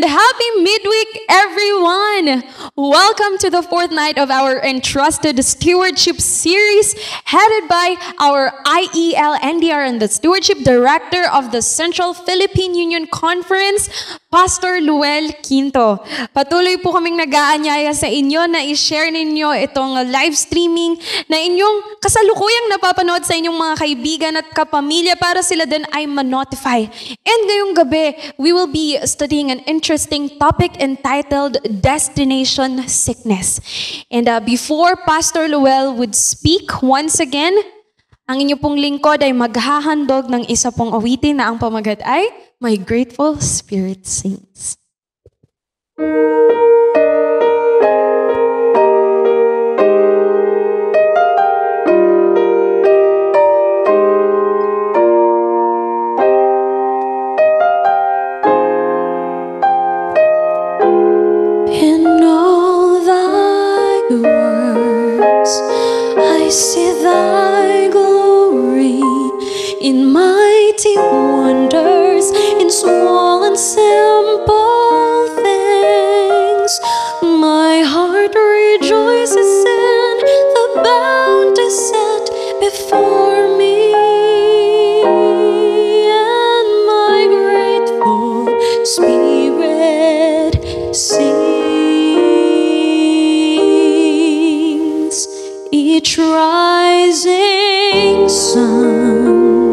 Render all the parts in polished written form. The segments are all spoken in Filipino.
And happy midweek, everyone! Welcome to the fourth night of our Entrusted Stewardship series, headed by our IEL NDR and the Stewardship Director of the Central Philippine Union Conference, Pastor Luel Quinto. Patuloy po kaming nag-aanyaya sa inyo na i-share ninyo itong live streaming na inyong kasalukuyang napapanood sa inyong mga kaibigan at kapamilya para sila din ay ma-notify. And ngayong gabi, we will be studying an interesting topic entitled Destination Sickness. And before Pastor Luel would speak once again, ang inyo pong lingkod ay maghahandog ng isa pong awitin na ang pamagat ay My Grateful Spirit Sings. I see thy glory in mighty wonders, in small and simple things. My heart rejoices in the bounty set before me, and my grateful spirit sings. Each rising sun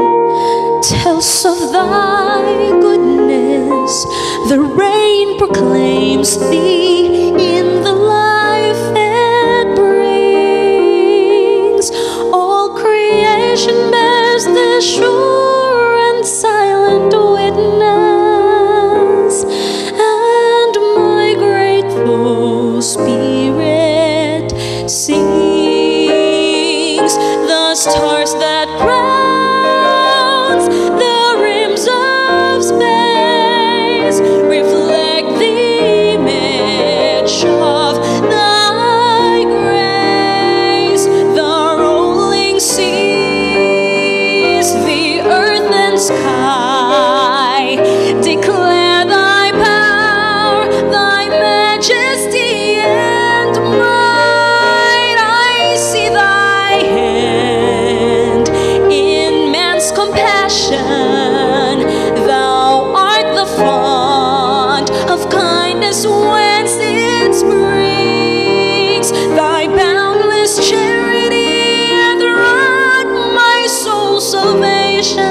tells of thy goodness. The rain proclaims thee in the life it brings. All creation bears this sure and silent witness, and my grateful spirit sings. The stars that crowns the rims of space reflect the image of thy grace. The rolling seas, the earth and sky declare thy power, thy majesty and might. I see thy hand in man's compassion. Thou art the font of kindness whence it springs. Thy boundless charity hath wrought my soul's salvation,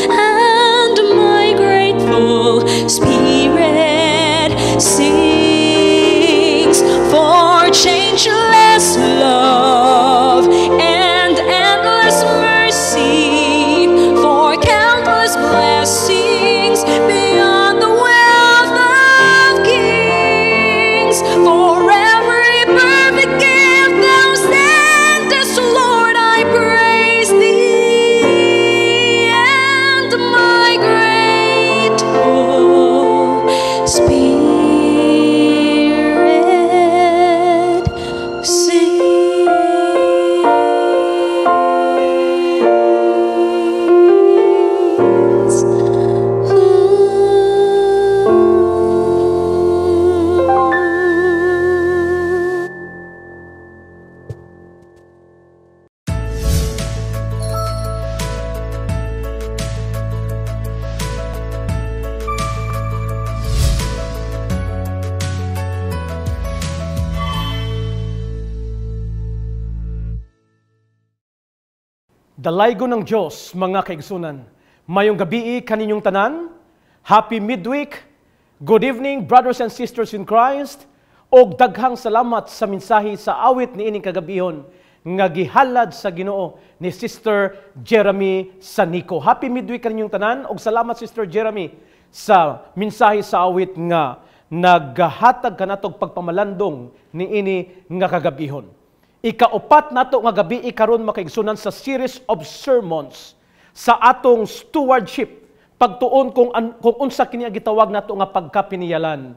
and my grateful spirit sings for changeless love and endless mercy, for countless blessings beyond the wealth of kings. For every perfect gift thou sendest, Lord, I praise thee, and my grateful spirit sings. Dalaygo ng Diyos, mga kaigsunan. Mayong gabi kaninyong tanan. Happy midweek. Good evening, brothers and sisters in Christ. Og daghang salamat sa mensahe sa awit ni ining kagabihon nga gihalad sa Ginoo ni Sister Jeremy Sanico. Happy midweek kaninyong tanan og salamat Sister Jeremy sa mensahe sa awit nga naghatag kanatog pagpamalandong ni ini nga kagabihon. Ikaupat nato nga gabi karon makaigsunan sa series of sermons sa atong stewardship, pagtuon kung unsa kini gitawag nato nga pagkapiniyalan.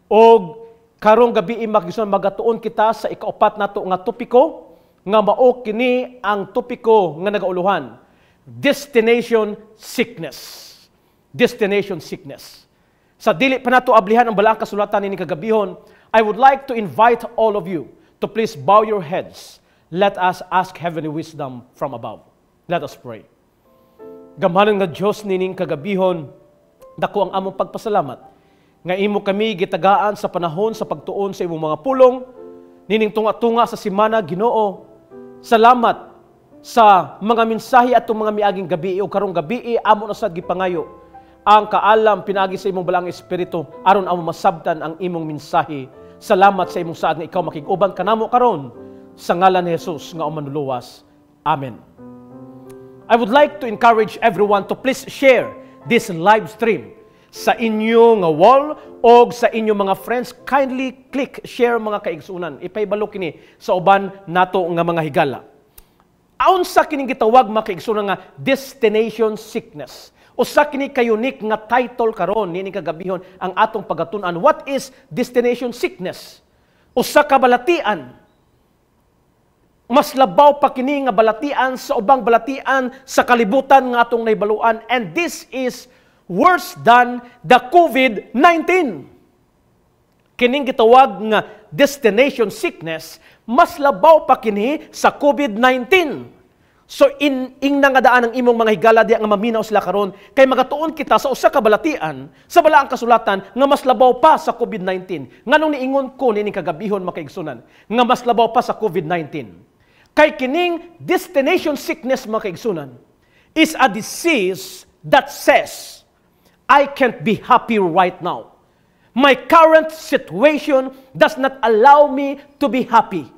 Og karong gabi makaigsunan magatuon kita sa ikaupat nato nga topiko nga mao kini ang topiko nga nagauluhan, destination sickness. Destination sickness. Sa dili pa nato ablihan ang balaang kasulatan ni kagabihon, I would like to invite all of you to please bow your heads. Let us ask heavenly wisdom from above. Let us pray. Gamhanan nga Diyos nining kagabihon, dako ang among pagpasalamat, nga imo kami gitagaan sa panahon sa pagtuon sa imong mga pulong, nining tunga-tunga sa simana, Ginoo. Salamat sa mga mensahe atong mga miaging gabi o karong gabi amo na sad gipangayo ang kaalam pinagi sa imong balang espiritu aron amo masabtan ang imong mensahe. Salamat sa imong saad nga ikaw makig-uban kanamo karon sa ngalan ni Jesus nga manluluwas. Amen. I would like to encourage everyone to please share this live stream sa inyong wall o sa inyong mga friends. Kindly click share mga kaigsunan. Ipaibalo kini sa uban nato nga mga higala. Aun sa kining gitawag mga kaigsunan nga destination sickness. Usa kini ka unique nga title karon nining kagabihon ang atong pagatun-an. What is destination sickness? Usa ka balatian. Mas labaw pa kini nga balatian sa ubang balatian sa kalibutan nga atong nahibaluan, and this is worse than the COVID-19. Kining gitawag nga destination sickness, mas labaw pa kini sa COVID-19. So ing nangadaan ang imong mga higala diya nga maminaw sila karon kay magatuon kita sa usa ka balatian sa balaang kasulatan nga mas labaw pa sa COVID-19. Nganong niingon ko nining kagabihon makaigsunan nga mas labaw pa sa COVID-19. Kay kining destination sickness makaigsunan is a disease that says I can't be happy right now. My current situation does not allow me to be happy.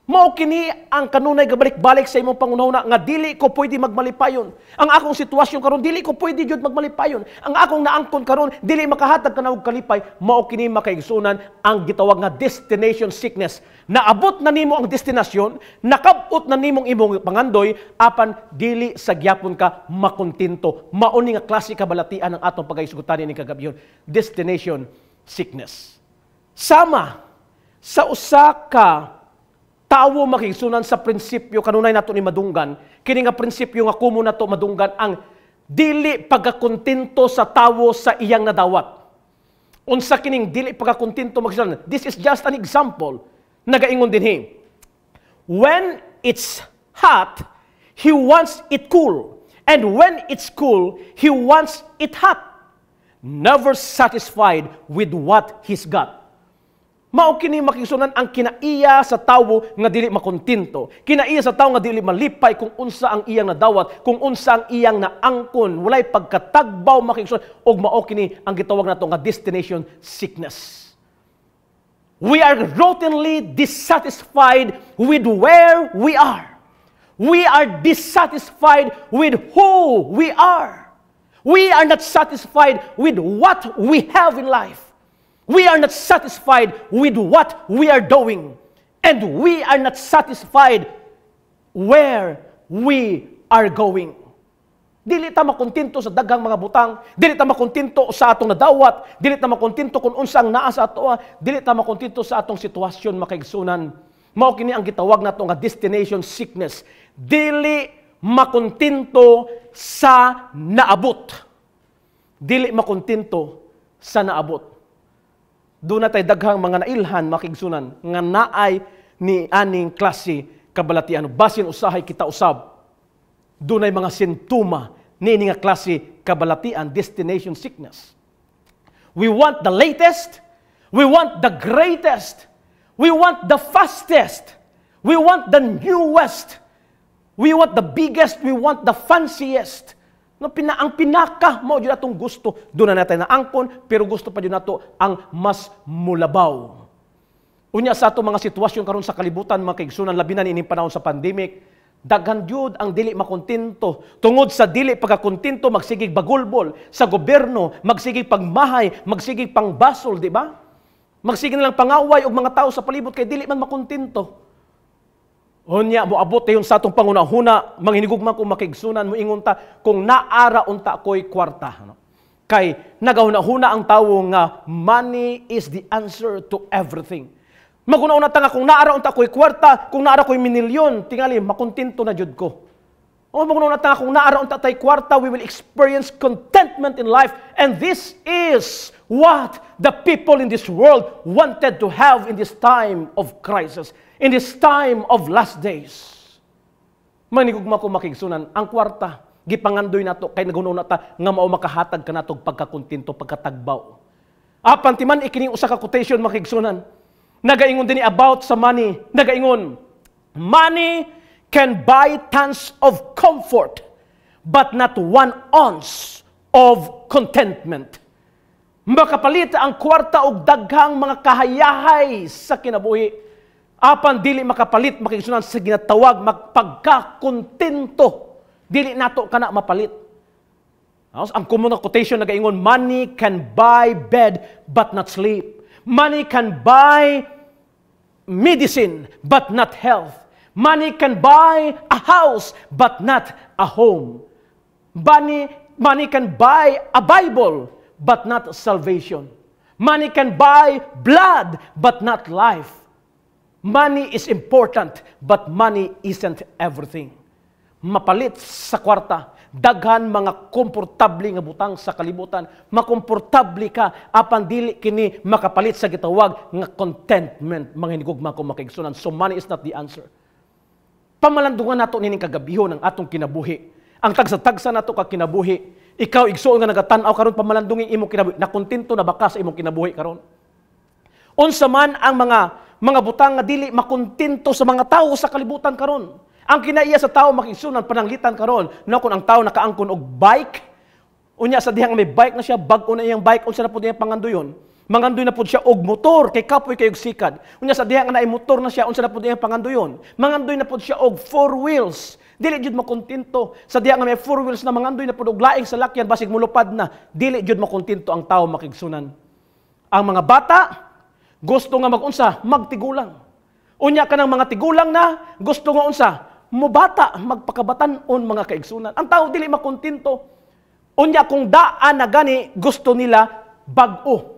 Mao kini ang kanunay gabalik-balik sa imong pangunahuna nga dili ko pwede magmalipayon. Ang akong sitwasyon karon dili ko pwede jud magmalipayon. Ang akong naangkon karon dili makahatag kanang kalipay. Mao kini makaigsunan ang gitawag nga destination sickness. Naabot na nimo ang destinasyon, nakabot na nimong imong pangandoy apan dili sa gyapon ka makontinto. Mao ni nga klase ka balatian ang atong pagahisgutan ni kagabihon. Destination sickness. Sama sa usa ka tawo makigsunan sa prinsipyo kanunay nato ni madunggan, kini nga prinsipyo nga kumo nato madunggan ang dili pagakontento sa tawo sa iyang nadawat. Unsa kining dili pagakontento makigsunan? This is just an example. Nagaingon dinhi. When it's hot, he wants it cool. And when it's cool, he wants it hot. Never satisfied with what he's got. Mao kini makigsunan ang kinaiya sa tawo nga dili makontinto. Kinaiya sa tawo nga dili malipay kung unsa ang iyang nadawat, kung unsa ang iyang naangkon, walay pagkatagbaw makigsunan og mao kini ang gitawag nato nga destination sickness. We are routinely dissatisfied with where we are. We are dissatisfied with who we are. We are not satisfied with what we have in life. We are not satisfied with what we are doing. And we are not satisfied where we are going. Dili ta makontento sa daghang mga butang, dili ta makontento sa atong nadawat, dili ta makontento kung unsa ang naa sa ato, dili ta makontento sa atong sitwasyon makaigsunan. Mao kini ang gitawag nato nga destination sickness. Dili makontento sa naabot. Dili makontento sa naabot. Doon na tayo daghang mga nailhan, makigsunan, nga naay ni aning klase kabalatian. Basin usahay kita usab. Doon ay mga sintuma ni nga klase kabalatian, destination sickness. We want the latest. We want the greatest. We want the fastest. We want the newest. We want the biggest. We want the fanciest. No, ang pinaka mao jud atong gusto, doon na natin naangkon, pero gusto pa jud nato ang mas mulabaw. Unya sa ato mga sitwasyon karon sa kalibutan, mga kaigsunan, labi na ining panahon sa pandemic, daghan jud ang dili makontento. Tungod sa dili pagkakontento, magsigig bagulbol sa gobyerno, magsigig pagmahay, magsigig pangbasol, di ba? Magsigig nilang pangaway og mga tao sa palibot kay dili man makontento. Unya moabot tayon sa atong pangunahuna, manghinigugma kung makigsunan mo ingon ta kung naara unta koy kwarta, no? Kay nagahuna-huna ang tawo nga money is the answer to everything. Maguna-una ta nga kung naara unta koy kwarta, kung naara koy minilyon, tingali makontento na jud ko. O mga nata kung naaraon tatay kwarta, we will experience contentment in life. And this is what the people in this world wanted to have in this time of crisis, in this time of last days. Manigugma ko makigsunan, ang kwarta, gipangandoy nato, kay nagunaw nata, nga mao makahatag ka nato pagkakuntinto, pagkatagbaw. Apan timan ikining usa ka quotation makigsunan, nagaingon din about sa money, nagaingon, money can buy tons of comfort, but not 1 ounce of contentment. Makapalit ang kwarta og daghang mga kahayahay sa kinabuhi. Apan dili makapalit makigsunan sa ginatawag magpagkakontento. Dili nato kana mapalit. Ang common na quotation nagaingon, money can buy bed but not sleep. Money can buy medicine but not health. Money can buy a house but not a home. Money can buy a Bible but not salvation. Money can buy blood but not life. Money is important but money isn't everything. Mapalit sa kwarta, daghan mga komportable nga butang sa kalibutan, makomportable ka apan dili kini makapalit sa gitawag nga contentment, mga hinigugma ko makigsunan. So money is not the answer. Pamalandungan nato nining kagabihon ang atong kinabuhi. Ang tagsa-tagsa nato ka kinabuhi. Ikaw igsuon nga nagatanaw karon pamalandungin imong kinabuhi. Nakontento na ba ka sa imong kinabuhi karon? Unsa man ang mga butang nga dili makontento sa mga tawo sa kalibutan karon. Ang kinaiya sa tawo makigsunan pananglitan karon, no, kung ang tawo nakaangkon og bike, unya sa dihang may bike na siya, bag-o na iyang bike, unsa na pud iyang pangandoyon? Mangandoy na pud siya og motor kay kapoy kay og sikad. Unya sa diha nga naay motor na siya, unsa na pud iyang pangandoyon? Mangandoy na pud siya og 4 wheels. Dili jud makontento. Sa diha nga may 4 wheels na mangandoy na pud og laing salakyan basig mulupad na. Dili jud makontento ang tawo makigsunan. Ang mga bata gusto nga mag-unsa, magtigulang. Unya kanang mga tigulang na gusto nga unsa, mubata, magpakabatan-on mga kaigsunan. Ang tawo dili makontento. Unya kung daan na gani gusto nila bag-o.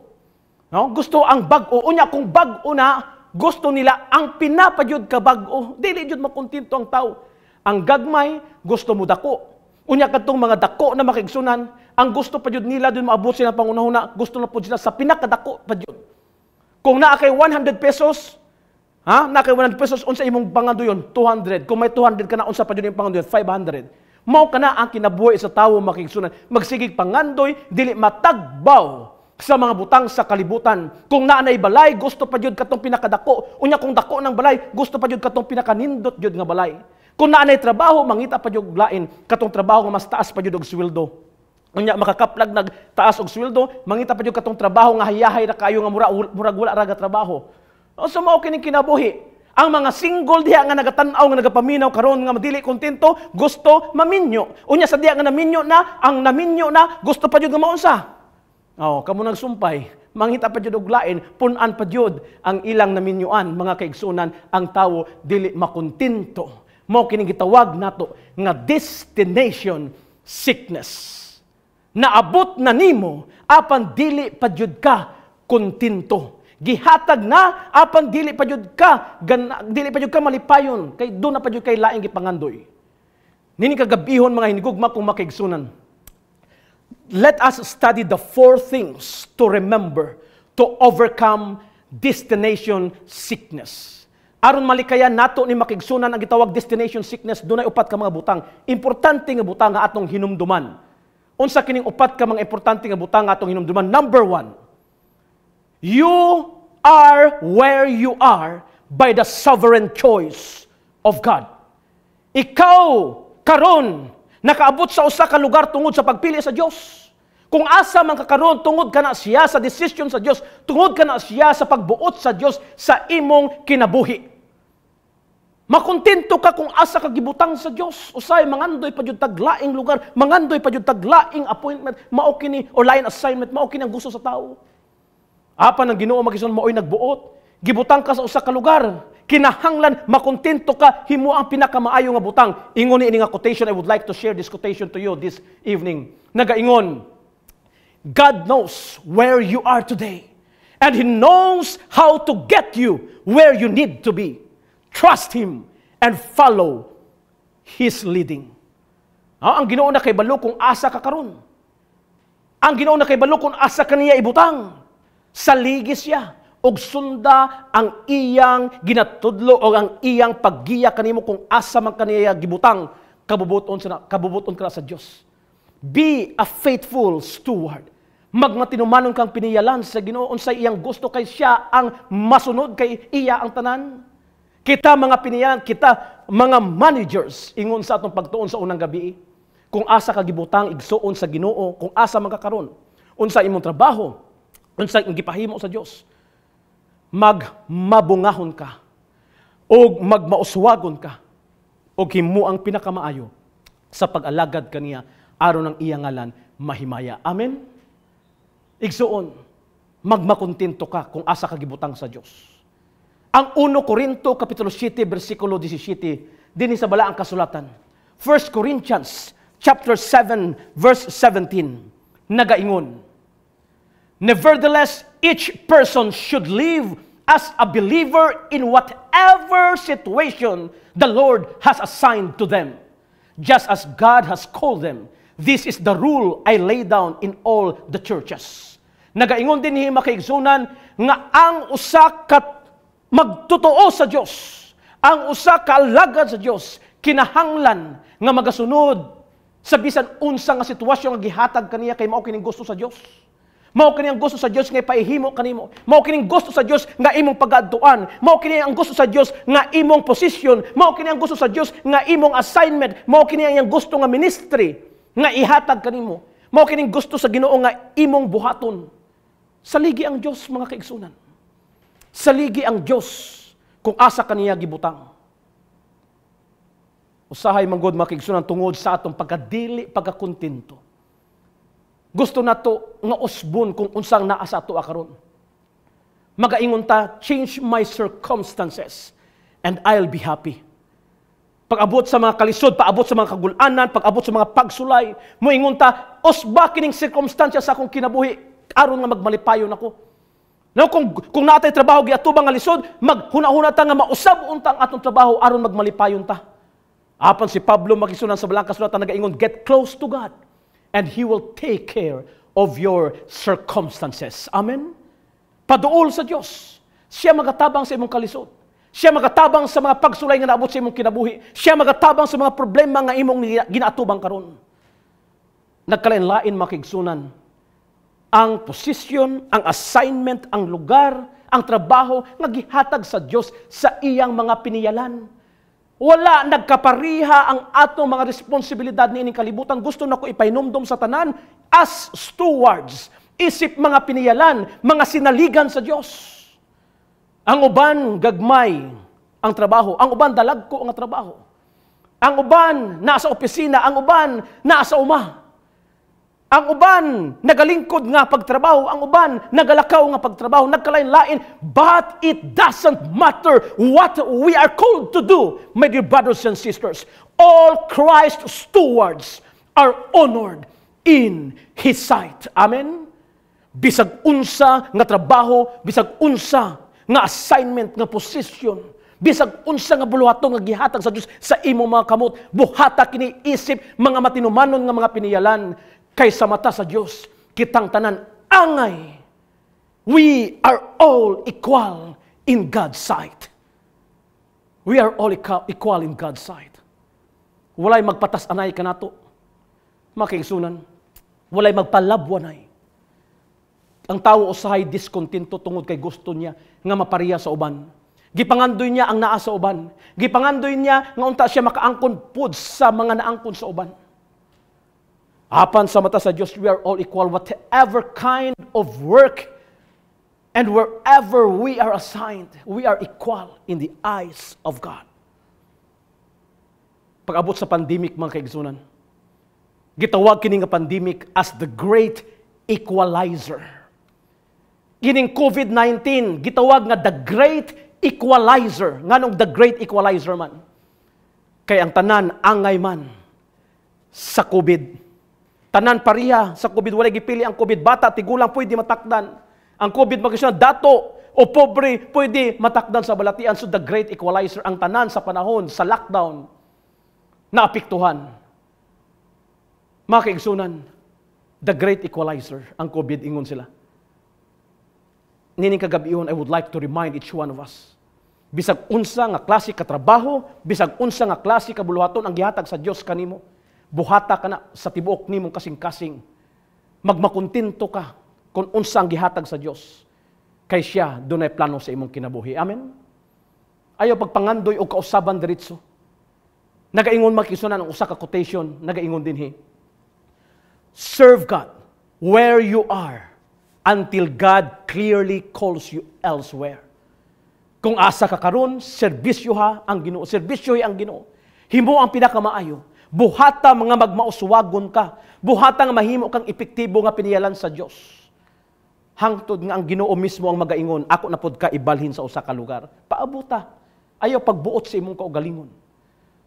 No? Gusto ang bag-o. Unya kung bag-o na, gusto nila ang pinapadyod ka bag-o. Dili jud makontento ang tao. Ang gagmay, gusto mo dako. Unya kadtong mga dako na makigsunan, ang gusto pa jud nila dun maabot sila pangunahuna, gusto na pud sila sa pinakadako pa jud. Kung naa kay 100 pesos, naa kay 100 pesos, unsa imong pangandoyon? 200. Kung may 200 ka na, unsa pa jud imong pangandoyon? 500. Mao kana ang kinabuhi sa tawo makigsunan. Magsigig pangandoy, dili matagbaw sa mga butang sa kalibutan. Kung naa nay balay, gusto pa jud katong pinakadako. Unya kung dako ng balay, gusto pa jud katong pinakanindot jud nga balay. Kung naa nay trabaho, mangita pa jud lain katong trabaho nga mas taas pa jud og sweldo. Unya makakaplag nagtaas og sweldo, mangita pa jud katong trabaho nga hayahay ra kayo nga murag wala ra ga trabaho. So mao kining kinabuhi. Ang mga single diha nga nagatanaw nga nagapaminaw karon nga madili kontento, gusto maminyo. Unya sa diha nga naminyo na, ang naminyo na gusto pa jud nga maunsa. Kamo nagsumpay, mangita pa jud og lain, pun-an pa jud ang ilang naminyoan, mga kaigsunan, ang tawo dili makontento. Mao kining gitawag nato nga destination sickness. Naabot na nimo apan dili pa jud ka kontento. Gihatag na apan dili pa jud ka malipayon kay do na pa jud kay laing gipangandoy. Nini kagabihon mga hinigugma kung makaigsunan. Let us study the 4 things to remember to overcome destination sickness. Aron malikayan nato ni makigsunan ang gitawag destination sickness, dunay upat ka mga butang. Importante nga butang nga atong hinumduman. Unsa kining upat ka mga importante nga butang nga atong hinumduman? Number 1, you are where you are by the sovereign choice of God. Ikaw karon nakaabot sa usa ka lugar tungod sa pagpili sa Dios. Kung asa man ka karon, tungod ka na siya sa decision sa Dios, tungod ka na siya sa pagbuot sa Dios sa imong kinabuhi. Makontento ka kung asa ka gibutang sa Dios. Usay mangandoy pa jud taglaing lugar, mangandoy pa jud taglaing appointment, mao kini o lain assignment, mao kini ang gusto sa tao. Apan ang Ginoo magison maoy nagbuot, gibutang ka sa usa ka lugar, kinahanglan makontento ka, himo ang pinakamaayo nga butang. Ingon ni nga quotation, I would like to share this quotation to you this evening. Nagaingon, God knows where you are today, and He knows how to get you where you need to be. Trust Him and follow His leading. Ang Ginoo na kay balo kung asa ka karon. Ang Ginoo na kay balo kung asa kaniya ibutang. Saligis siya og sunda ang iyang ginatudlo o ang iyang paggiya kanimo kung asa man kaniya gibutang kabubuton ka sa Dios. Be a faithful steward. Magmatinumanon kang piniyalan sa Ginoo unsay iyang gusto kay siya ang masunod kay iya ang tanan. Kita mga piniyalan, kita mga managers ingon sa atong pagtuon sa unang gabi. Kung asa ka gibutang igsuon sa Ginoo, kung asa man ka karon, unsa imong trabaho, unsa imong gipahimo sa Dios. Magmabungahon ka o magmauswagon ka o himo ang pinakamaayo sa pag-alagad kaniya aron ang iyang ngalan mahimaya. Amen? Igsuon, magmakontento ka kung asa ka gibutang sa Dios. Ang 1 Corinto kapitulo 7 bersikulo 17 dinhi sa balaang kasulatan. 1 Corinthians chapter 7 verse 17 nagaingon, nevertheless, each person should live as a believer in whatever situation the Lord has assigned to them, just as God has called them. This is the rule I lay down in all the churches. Nagaingon din ni makaigsunan nga ang usa ka magtotoo sa Dios, ang usa ka alagad sa Dios, kinahanglan nga magasunod sa bisan unsa nga sitwasyon nga gihatag kaniya kay mao kining gusto sa Dios. Mao kini ang gusto sa Dios nga ipahimo kanimo. Mao kini ang gusto sa Dios nga imong pag-adtuan. Mao kini ang gusto sa Dios nga imong posisyon. Mao kini ang gusto sa Dios nga imong assignment. Mao kini ang gusto nga ministry nga ihatag kanimo. Mao kini ang gusto sa Ginoo nga imong buhaton. Saligi ang Dios mga kaigsunan. Saligi ang Dios kung asa kaniya gibutang. Usahay manggod mga kaigsunan tungod sa atong pagkadili, pagkakontento. Gusto nato nga usbon kung unsang naa sa ato karon. Magaingon ta, change my circumstances and I'll be happy. Pag-abot sa mga kalisod, pag-abot sa mga kagulanan, pag-abot sa mga pagsulay, moingon ta, usba kining circumstances sa akong kinabuhi aron nga magmalipayon ako. No, kung natay trabaho giatubang nga lisod, maghuna-huna ta nga mausab unta ang atong trabaho aron magmalipayon ta. Apan si Pablo makisunan sa balang kasulatan nagaingon, get close to God and He will take care of your circumstances. Amen? Paduol sa Dios. Siya magatabang sa imong kalisod. Siya magatabang sa mga pagsulay nga naabot sa imong kinabuhi. Siya magatabang sa mga problema nga imong ginaatubang karon. Nagkalain-lain makigsunan ang posisyon, ang assignment, ang lugar, ang trabaho nga gihatag sa Dios sa iyang mga piniyalan. Wala nagkapariha ang atong mga responsibilidad ni ining kalibutan. Gusto na ko ipainumdom sa tanan as stewards. Isip mga piniyalan, mga sinaligan sa Dios. Ang uban gagmay ang trabaho, ang uban dalagko ang trabaho. Ang uban nasa opisina, ang uban nasa uma. Ang uban nagalingkod nga pagtrabaho, ang uban nagalakaw nga pagtrabaho, nagkalain-lain, but it doesn't matter what we are called to do, my dear brothers and sisters. All Christ stewards are honored in His sight. Amen? Bisag unsa nga trabaho, bisag unsa nga assignment, nga position, bisag unsa nga buluhaton nga gihatag sa Dios sa imong mga kamot, buhata kini isip mga matinumanon nga mga piniyalan. Kay sa mata sa Diyos, kitang tanan angay. We are all equal in God's sight. We are all equal in God's sight. Walay magpatas-anay ka nato. Makigsunan. Walay magpalabwanay. Ang tao usahay diskontento tungod kay gusto niya nga mapariya sa uban. Gipangandoy niya ang naa sa uban. Gipangandoy niya nga unta siya makaangkon pud sa mga naangkon sa uban. Apan sa mata sa Diyos, we are all equal. Whatever kind of work and wherever we are assigned, we are equal in the eyes of God. Pag-abot sa pandemic, mga kaigsunan, gitawag kini nga pandemic as the great equalizer. Kining COVID-19, gitawag nga the great equalizer. Nganong the great equalizer man? Kay ang tanan angay man sa COVID. Tanan pariha sa COVID, wala gipili ang COVID. Bata, tigulang, pwede matakdan. Ang COVID, magkasyon, dato o pobre, pwede matakdan sa balatian. So the great equalizer, ang tanan sa panahon, sa lockdown, naapektuhan. Mga kaigsunan, the great equalizer, ang COVID, ingon sila. Nining kagabiyon, I would like to remind each one of us, bisag unsa nga klase ka trabaho, bisag unsa nga klase ka buluhaton ang gihatag sa Dios kanimo, buhata ka na sa tibuok nimong kasing-kasing. Magmakontinto ka kung unsa ang gihatag sa Dios. Kay siya dunay plano sa imong kinabuhi. Amen. Ayaw pagpangandoy o kausaban diretso. Nagaingon makisunan ang usa ka quotation, nagaingon dinhi. Serve God where you are until God clearly calls you elsewhere. Kung asa ka karon, serbisyoha ang Ginoo, serbisyohi ang Ginoo. Himo ang pinakamaayo. Buhata mga magmauswagon ka. Buhata nga mahimo kang epektibo nga piniyalan sa Dios. Hangtod nga ang Ginoo mismo ang magaingon, ako na pod ka ibalhin sa usa ka lugar. Paabuta. Ayaw pagbuot sa imong kaugalingon.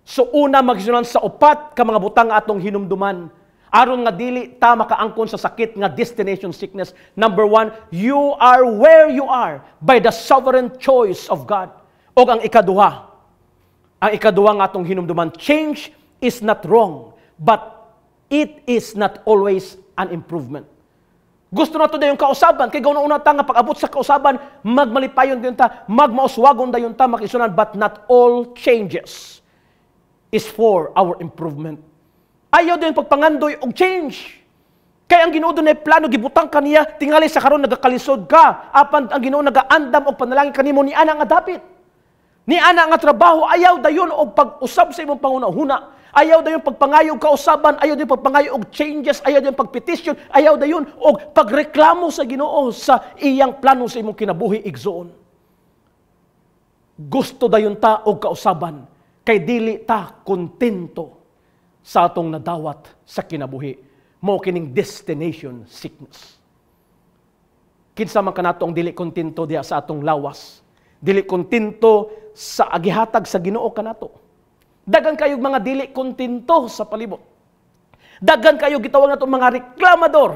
So una magisunan sa upat ka mga butang nga atong hinumduman. Aron nga dili ta makaangkon sa sakit nga destination sickness. Number 1, you are where you are by the sovereign choice of God. O ang ikaduha nga atong hinumduman, change is not wrong, but it is not always an improvement. Gusto na to dayon kausaban, kay gawon una ta nga pag-abot sa kausaban, magmalipayon dayon ta, magmauswagon dayon ta makisunan, but not all changes is for our improvement. Ayaw din pagpangandoy og change. Kaya ang Ginoo dunay plano gibutang kaniya tingali sa karon nagakalisod ka. Apan ang Ginoo nagaandam og panalangin kanimo ni ana nga dapit. Ni ana nga trabaho, ayaw dayon og pag-usab sa imong pangunahuna. Ayaw dayon pagpangayo og kausaban, ayaw dayon pagpangayo og changes, ayaw dayon pagpetition, ayaw dayon og pagreklamo sa Ginoo sa iyang plano sa imong kinabuhi igsoon. Gusto dayon ta og kausaban kay dili ta kontento sa atong nadawat sa kinabuhi, mao kining destination sickness. Kinsa man kanato ang dili kontento diha sa atong lawas, dili kontento sa agihatag sa Ginoo kanato. Dagan kayog mga dili kontento sa palibot. Dagan kayog gitawag nato mga reklamador.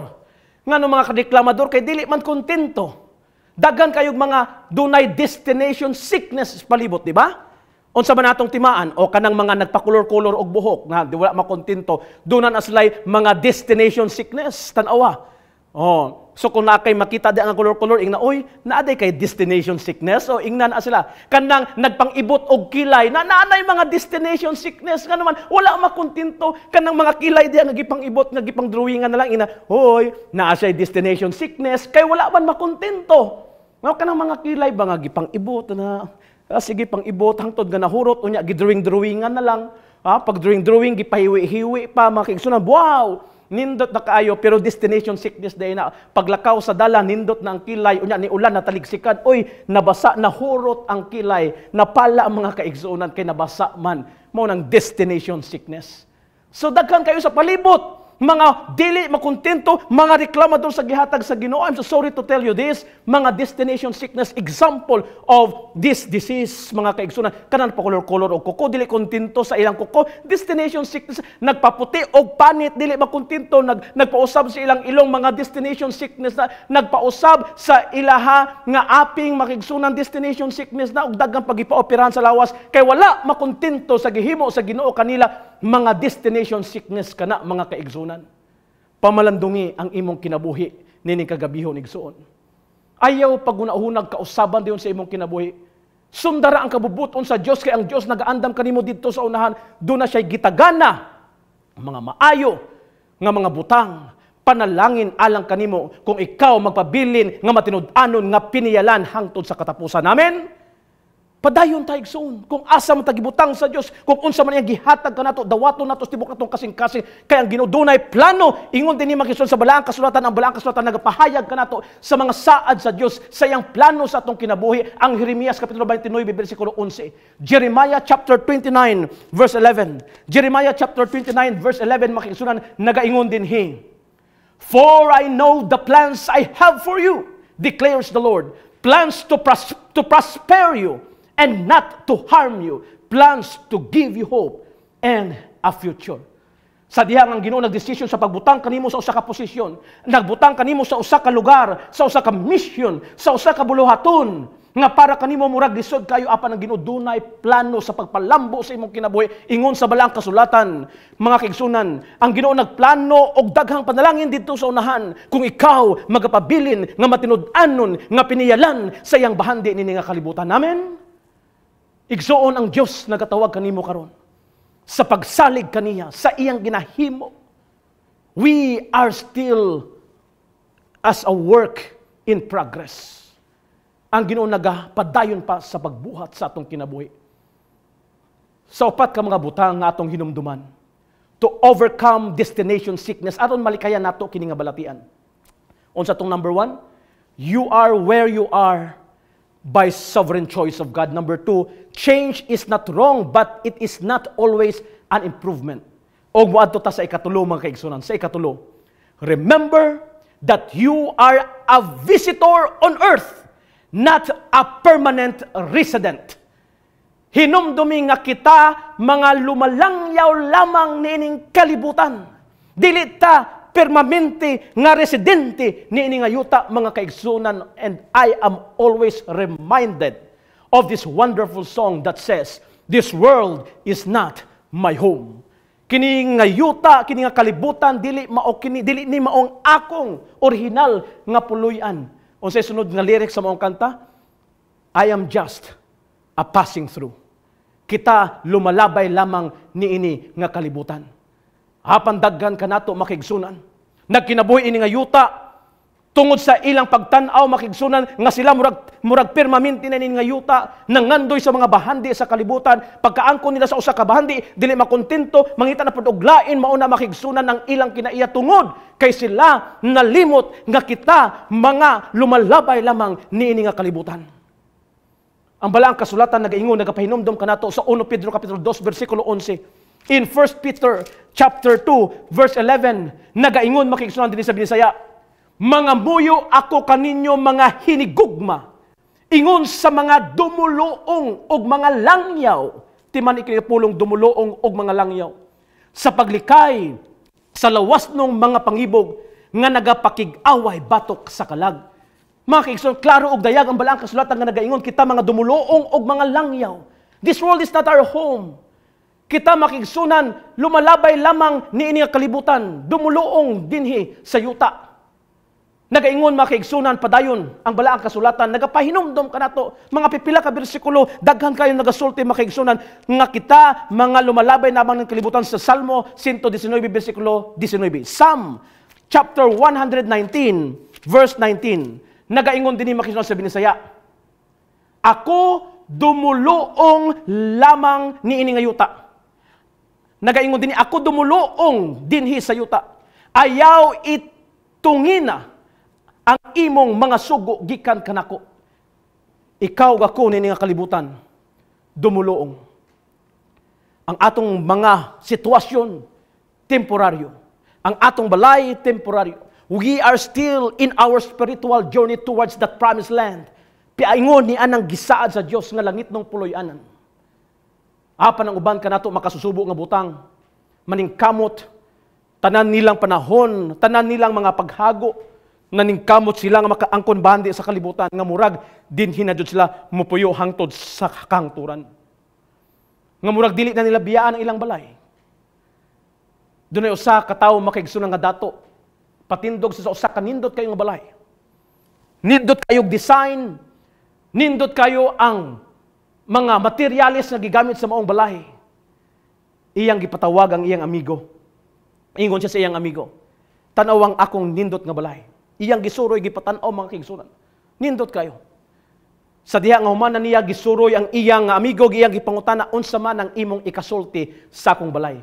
Ngano mga reklamador kay dili man kontento. Dagan kayog mga dunay destination sickness sa palibot, di ba? Unsa man natong timaan o kanang mga nagpakulor-kulor og buhok nga di wala makontento, doon na sila'y mga destination sickness tan-awa. Oh, so kung nakay makita di ang kulor-kulor ingna oy, naaday kay destination sickness o ingna na sila. Kanang nagpang-ibot og kilay na naanay mga destination sickness nga naman wala makontento kanang mga kilay di nga gipang-ibot nga gipang-drawingan na lang ina. Hoy, naa siya destination sickness kay wala man makontento. Nga kanang mga kilay ba nga gipang-ibot na sige pang ibot hangtod nga nahurot unya gidrawing-drawingan na lang. Pag drawing gipahiwi-hiwi pa makigsunan. Wow! Nindot na kaayo pero destination sickness day na paglakaw sa dala nindot na ang kilay unya ni ulan nataligsikan. Oy, nabasa nahurot ang kilay, napala ang mga kaigsuonan kay nabasa man. Mao nang destination sickness. So daghan kayo sa palibot. Mga dili makontento, mga reklamador sa gihatag sa Ginoo. I'm so sorry to tell you this, mga destination sickness, example of this disease, mga kaigsunan, kanan pa kolor-kolor o kuko, dili kontento sa ilang kuko, destination sickness, nagpaputi o panit, dili makontento, nagpausab sa ilang ilong, mga destination sickness na nagpausab sa ilaha nga aping makigsunan destination sickness na og daghang pagipaoperahan sa lawas, kay wala makontento sa gihimo sa Ginoo kanila, mga destination sickness kana mga kaigsunan. Pamalandungi ang imong kinabuhi nining kagabihon igsuon. Ayaw pagunahunag kausaban diyon sa imong kinabuhi. Sundara ang kabubuton sa Dios kay ang Dios nagaandam kanimo didto sa unahan, do na siya gitagana mga maayo nga mga butang, panalangin alang kanimo kung ikaw magpabilin nga matinud-anon nga piniyalan hangtod sa katapusan. Amen. Padayon tayo igsoon. Kung asa man tagibutang sa Dios, kung unsa man iyang gihatag kanato, dawaton nato tibok natong kasing-kasing, kay ang Ginoo dunay plano. Ingon din ni makisuon sa balaang kasulatan, ang balaang kasulatan nagapahayag kanato sa mga saad sa Dios, sa iyang plano sa atong kinabuhi. Ang Jeremias kapitulo 29 bersikulo 11. Jeremiah chapter 29 verse 11. Jeremiah chapter 29 verse 11 makisunan nagaingon din hi. For I know the plans I have for you, declares the Lord. Plans to prosper you and not to harm you, plans to give you hope and a future. Sa dihang ang Ginoo nagdesisyon sa pagbutang kanimo sa usa ka posisyon, nagbutang kanimo sa usa ka lugar, sa usa ka mission, sa usa ka buluhaton, nga para kanimo murag lisod kayo apan ang Ginoo dunay plano sa pagpalambo sa imong kinabuhi ingon sa balang kasulatan. Mga kaigsunan, ang Ginoo nagplano og daghang panalangin dito sa unahan kung ikaw magapabilin nga matinud-anon nga piniyalan sa iyang bahandi nini nga kalibutan. Amen. Igsuon ang Dios nagatawag kanimo karon sa pagsalig kaniya sa iyang ginahimo. We are still as a work in progress. Ang Ginoo nagapadayon pa sa pagbuhat sa atong kinabuhi. Sa upat ka mga butang nga atong hinumduman, to overcome destination sickness, aron malikayan nato kini nga balatian. Unsa tong number 1, you are where you are by sovereign choice of God. Number 2, change is not wrong, but it is not always an improvement. Og moadto ta sa ikatulo mga kaigsunan, sa ikatulo, remember that you are a visitor on earth, not a permanent resident. Hinumdumi nga kita mga lumalangyaw lamang niining kalibutan. Dili ta permanente nga residente niining nga yuta mga kaigsunan. And I am always reminded of this wonderful song that says, "This world is not my home." Kini nga yuta, kini nga kalibutan dili ni maong akong original nga puloy-an. Unsay sunod nga lyrics sa maong kanta? I am just a passing through. Kita lumalabay lamang niini nga kalibutan. Apan daghan kanato makigsunan. Nagkinabuhi ini nga yuta tungod sa ilang pagtan-aw makigsunan nga sila murag permanente na nga yuta nangandoy sa mga bahandi sa kalibutan. Pagkaangkon nila sa usa ka bahandi dili makontento, mangita na pud og lain mao na makigsunan ng ilang kinaiya tungod kay sila nalimot nga kita mga lumalabay lamang niini nga kalibutan. Ang balaang kasulatan nagaingon nagapahinumdom kanato sa 1 Pedro kapitulo 2 bersikulo 11. In 1 Peter chapter 2 verse 11 nagaingon makigsunan dinhi sa Binisaya, mga muyo ako kaninyo mga hinigugma, ingon sa mga dumuloong og mga langyaw, timan ikinipulong dumuloong og mga langyaw, sa paglikay sa lawas ng mga pangibog nga nagapakig-away batok sa kalag. Mga kaigsunan, klaro og dayag ang balaang kasulatan nga nagaingon kita mga dumuloong og mga langyaw. This world is not our home. Kita makigsunan lumalabay lamang niini nga kalibutan, dumuloong dinhi sa yuta. Nagaingon mga kaigsunan padayon ang balaang kasulatan, nagapahinumdom kanato mga pipila ka bersikulo, daghan kayo nagasulti mga kaigsunan nga kita mga lumalabay namang ng kalibutan sa Salmo 119 bersikulo 19. Psalm chapter 119 verse 19. Nagaingon dinhi mga kaigsunan sa Binisaya, ako dumuloong lamang niini nga yuta. Nagaingon dinhi, ako dumuloong dinhi sa yuta. Ayaw itungina ang imong mga sugo gikan kanako. Ikaw ako nini nga kalibutan, dumuloong. Ang atong mga sitwasyon, temporaryo. Ang atong balay, temporaryo. We are still in our spiritual journey towards that promised land. Piaingon ni anang gisaad sa Dios nga langit ng puloy-anan. Apan ang uban kanato makasusubo nga butang, maningkamot, tanan nilang panahon, tanan nilang mga paghago, naningkamot sila nga makaangkon bandi sa kalibutan nga murag dinhi na jud sila mupuyo hangtod sa kangturan. Nga murag dili na nila biyaan ang ilang balay. Dunay usa ka tawo makaigsunan nga dato, patindog sa usa ka nindot kayo nga balay. Nindot kayog design, nindot kayo ang mga materyales nga gigamit sa maong balay. Iyang gipatawag ang iyang amigo. Ingon siya sa iyang amigo, tanawang akong nindot nga balay. Iyang gisuroy gipatan-aw mga kaigsunan. Nindot kayo. Sa diha nga human niya gisuroy ang iyang amigo, iyang gipangutana unsa man ang imong ikasulti sa akong balay.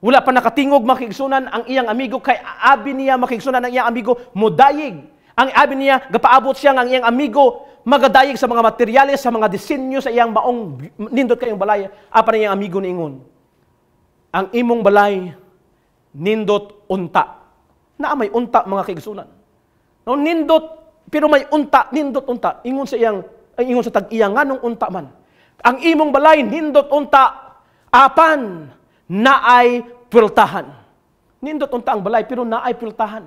Wala pa nakatingog mga kaigsunan ang iyang amigo kay abi niya mga kaigsunan ang iyang amigo modayig. Ang abi niya gapaabot siya ang iyang amigo magadayig sa mga materyales, sa mga disenyo sa iyang maong nindot kayong balay. Apan ang iyang amigo niingon, ang imong balay nindot unta. Na may unta mga kaigsunan. No, nindot pero may unta, nindot unta. Ingon sa tag-iyang nganong unta man. Ang imong balay nindot unta apan naay pultahan. Nindot unta ang balay pero naay pultahan.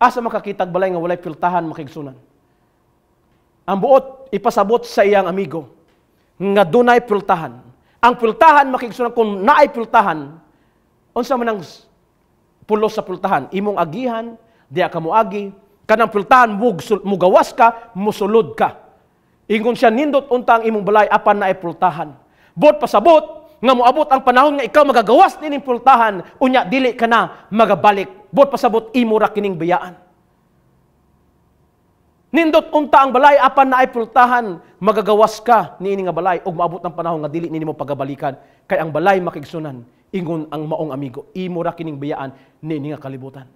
Asa makakita balay nga walay pultahan mga kaigsunan? ang buot ipasabot sa iyang amigo nga dunay pultahan. Ang pultahan makigsunan kung naay pultahan, unsa man ang pulos sa pultahan, imong agihan, diya ka moagi, kanang pultahan mugawas ka, musulod ka. Ingon siya nindot unta ang imong balay apan naay pultahan. Buot pasabot nga moabot ang panahon nga ikaw magagawas nining pultahan, unya dili ka na magabalik. Buot pasabot imo ra kining biyaan. Nindot unta ang balay apan naay pultahan, magagawas ka niini nga balay ug moabot ang panahon nga dili nimo pagabalikan kay ang balay makigsunan. Ingon ang maong amigo, imo ra kining biyaan niini nga kalibutan.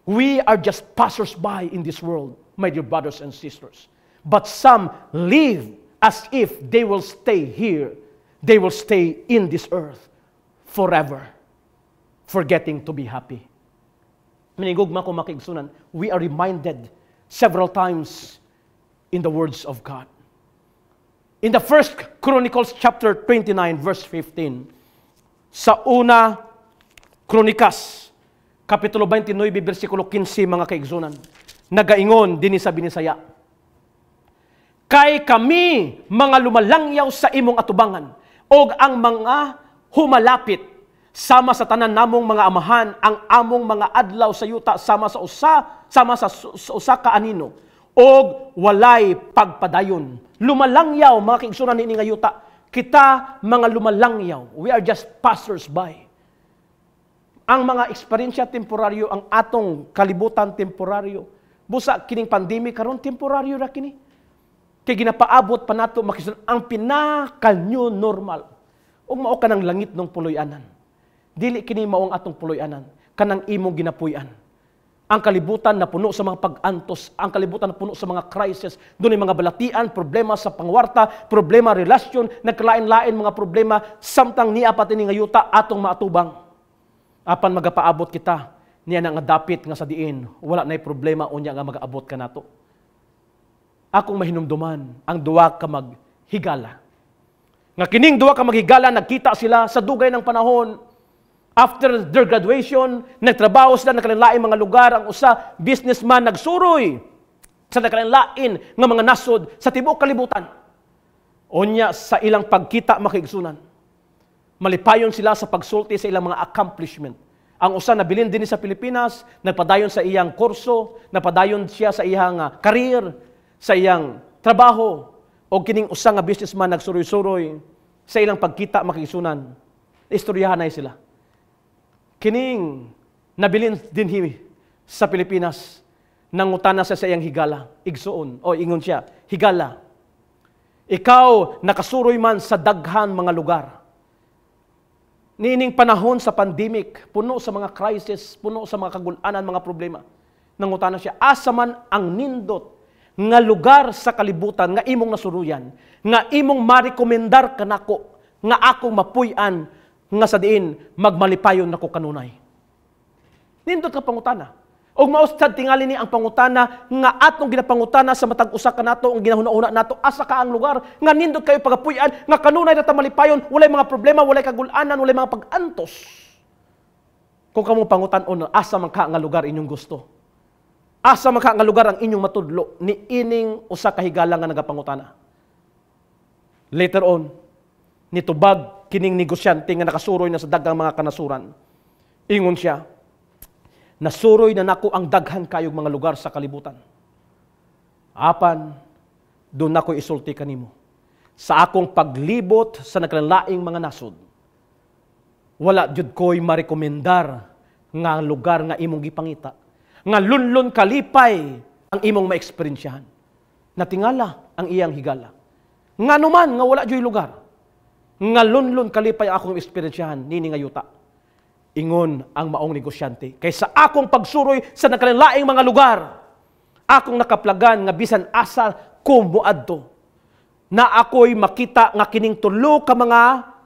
We are just passers-by in this world, my dear brothers and sisters. But some live as if they will stay here. They will stay in this earth forever, forgetting to be happy. Minigugma ko makigsunan, we are reminded several times in the words of God. In the First Chronicles chapter 29 verse 15, sa una Kronikas kapitulo 29 bersikulo 15 mga kaigsunan, nagaingon dinhi sa Binisaya, kay kami mga lumalangyaw sa imong atubangan og ang mga humalapit sama sa tanan namong mga amahan ang among mga adlaw sa yuta sama sa usa ka anino og walay pagpadayon. Lumalangyaw mga kaigsunan niini nga yuta. Kita mga lumalangyaw. We are just passers-by. Ang mga eksperyensya temporaryo, ang atong kalibutan temporaryo. Busa kining pandemic karon temporaryo ra kini. Kay ginapaabot pa nato makisunan ang pinaka-new normal. Ug mao kanang langit ng puloy-anan. Dili kini maong atong puloy-anan, kanang imong ginapuy-an. Ang kalibutan na puno sa mga pag-antos, ang kalibutan na puno sa mga crisis, doon ay mga balatian, problema sa pangwarta, problema relasyon, nagkalain-lain mga problema, samtang niya pati ni ngayuta atong maatubang. Apan magapaabot kita, niya na nga dapit nga sa diin, wala na'y problema o niya nga mag-aabot ka nato. Akong mahinumduman, ang duwa ka maghigala. Nga kining duwa ka maghigala, nagkita sila sa dugay ng panahon. After their graduation, nagtrabaho sila na kanilaing mga lugar. Ang usa, businessman, nagsuroy sa nakanilain nga mga nasod sa tibuok kalibutan. Onya sa ilang pagkita makigsunan. Malipayon sila sa pagsulti sa ilang mga accomplishment. Ang usa nabilin din sa Pilipinas, nagpadayon sa iyang kurso, nagpadayon siya sa iyang career, sa iyang trabaho, o kining usa nga businessman nagsuroy-suroy sa ilang pagkita makigsunan. Istoryahan na sila. Kining nabilin din sa Pilipinas, nangutana sa iyang higala, igsuon, o ingon siya, higala, ikaw nakasuroy man sa daghan mga lugar. Niining panahon sa pandemic, puno sa mga crisis, puno sa mga kagulanan, mga problema. Nangutana siya, asa man ang nindot nga lugar sa kalibutan, nga imong nasuruyan, nga imong marekomendar kanako, nga akong mapuy-an, nga sa diin, magmalipayon nako kanunay. Nindot ka pangutana. O maustad tingali ni ang pangutana, nga atong ginapangutana sa matag usa ka nato, ang ginahuna-una nato, asa ka ang lugar, nga nindot kayo pagapuy-an, nga kanunay na malipayon, walay mga problema, walay kagulanan, walay mga pag-antos. Kung kamo pangutan-on, asa man ka nga lugar inyong gusto. Asa man ka nga lugar ang inyong matudlo, ni ining usa ka higala nga nagapangutana. Later on, nitubag kining negosyante nga nakasuroy na sa daghang mga kanasuran. Ingon siya, nasuroy na nako ang daghan kayong mga lugar sa kalibutan. Apan, doon nako isulti kanimo. Sa akong paglibot sa nagkalaing mga nasod, wala jud ko'y marekomendar nga lugar nga imong gipangita. Nga lunlon kalipay ang imong maeksperiensyahan. Natingala ang iyang higala. Nga naman nga wala jud lugar. Nga lunlon kalipay akong eksperyensyahan nini nga yuta. Ingon ang maong negosyante. Kaysa akong pagsuroy sa nakalaing mga lugar, akong nakaplagan nga bisan asa ko muadto, na ako'y makita nga kining tulo ka mga